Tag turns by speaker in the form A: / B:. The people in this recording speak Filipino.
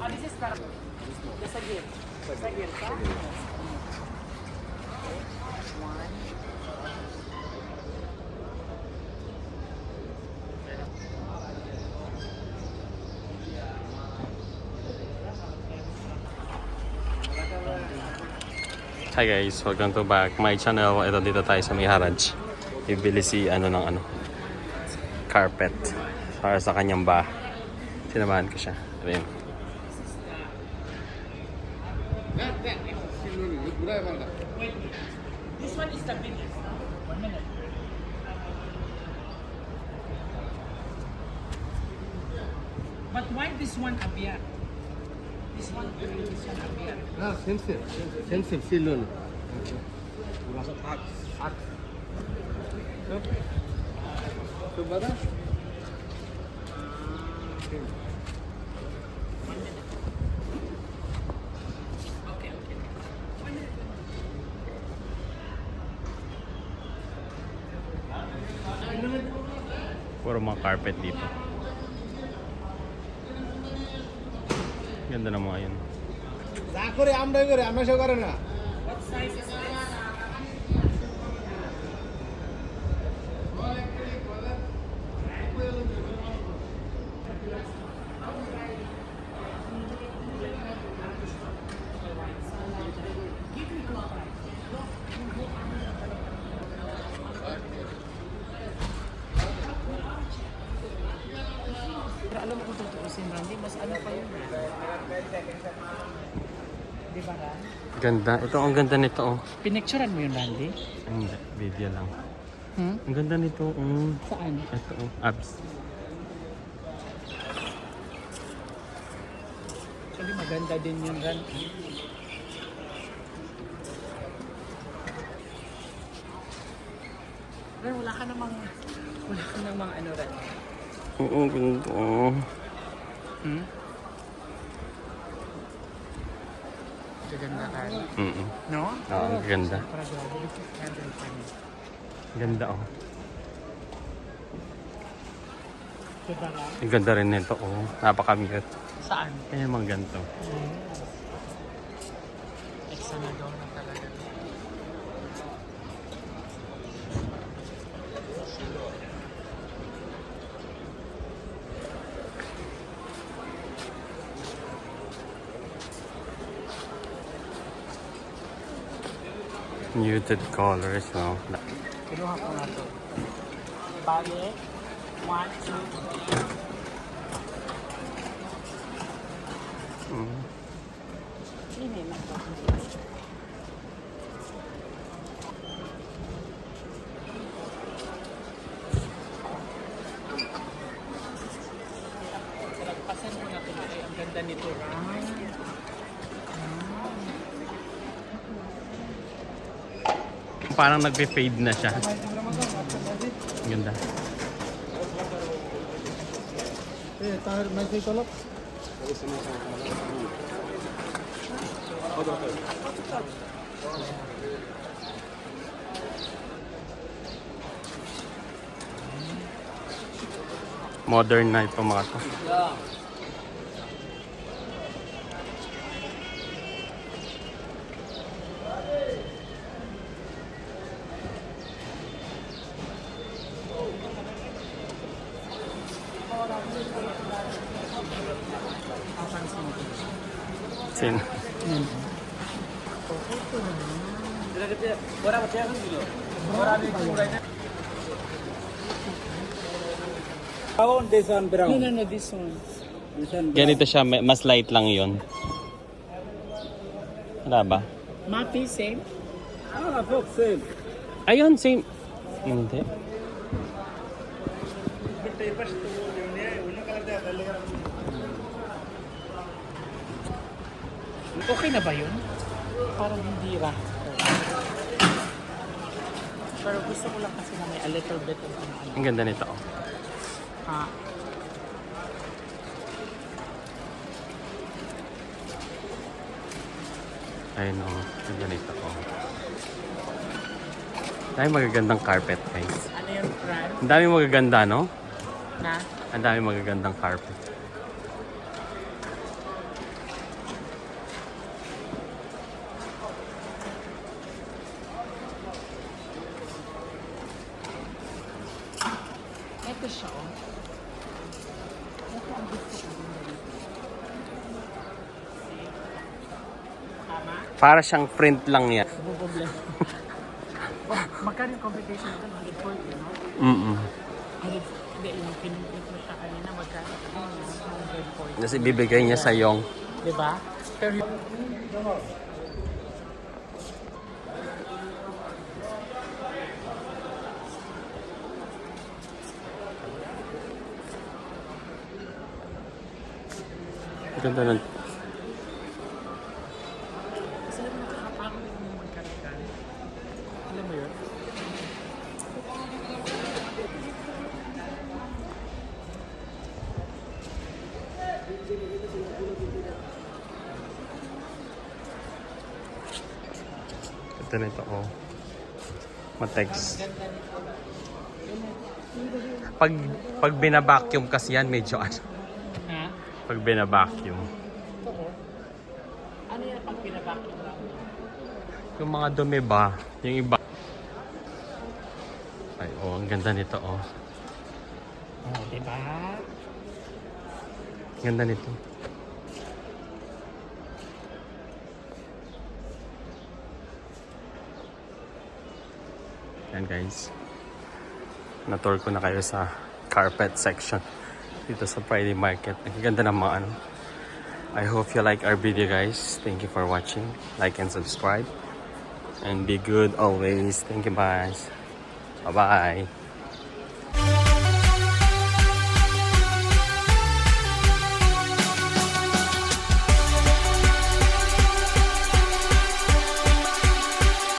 A: This is para sa gift. Sa gift ka? One.
B: Hi guys, welcome to back my channel. Ito dito tayo sa may Haraj. Bibili si carpet para sa kanyang bahay. Sinamahan ko siya. Ayun.
A: This one is the biggest. 1 minute. But why this one appear? This one appear.
C: हाँ सेंसिव सिलोन तो बता
A: Okay, okay.
B: Puro mga carpet dito. Ganda ng mga yun.
C: যা করে আমরাই করে আমরা সব করে না
A: What size is this? Pero alam mo kung tutuusin, Randy, mas ano pa yun? Di ba, Ran?
B: Ganda. Ito, ang ganda nito. Oh.
A: Pinicturean mo yun, Randy?
B: Hindi, video lang.
A: Hmm?
B: Ang ganda nito.
A: Saan?
B: Ito, abs.
A: Actually, maganda din yun, Ran. Ran, wala ka namang ano, Ran.
B: Oo, ganda. Oh.
A: Hmm? Gaganda ka. No?
B: Oo, ang ganda.
A: Para grabe, look at candle pa niya.
B: Ganda, oh.
A: Diba, Ran?
B: Ang ganda rin nito, oh. Napaka-cute.
A: Saan?
B: Kaya mga ganito.
A: Exanador na talaga.
B: Muted colors, no?
A: Kinuha ko na to. Bale, 1, 2, 3. Ini na to. Nagpasan ko na to. Ay, ang ganda nito.
B: Parang nagpe-fade na siya. Ang ganda.
C: তাহলে মেসেজ চলো
B: Modern na ito mga to. Sin.
A: No, this one.
B: Ganito siya, mas light lang yun. Wala ba?
A: Mapi, same.
B: Ayun, same. Hindi.
A: Okay na ba yun? Parang hindi ra. Pero gusto ko lang kasi na may a little bit of ano.
B: Ang ganda nito. Oh.
A: Ha?
B: Ayun o. Ang ganito o. Dami magagandang carpet, guys.
A: Ano yung brand?
B: Ang dami magaganda, no?
A: Na?
B: Ang dami magagandang carpet. Para siyang print lang yan.
A: Ano problem? Magkano yung computation ito? 140, no?
B: Mm-mm.
A: Hindi, yung pinipit mo siya kanina, magkano? 140.
B: Kasi bibigay niya sa yung
A: Diba? Pero
B: ganda ng
A: kasi nakakapagod yung magkano. Alam mo yun?
B: ganda nito oh. Matex. Pag bina-vacuum kasi yan medyo ano.
A: Ha?
B: Pag bina-vacuum.
A: Oo. Ano yan pag pinabakit lang?
B: Yung mga dumi ba? Yung iba. Ay oh, ang ganda nito oh.
A: Oh, diba?
B: Ganda nito. Yan guys. Na-tour ko na kayo sa carpet section dito sa Friday Market. Ang ganda ng mga ano. I hope you like our video guys. Thank you for watching. Like and subscribe. And be good always. Thank you guys. Bye-bye.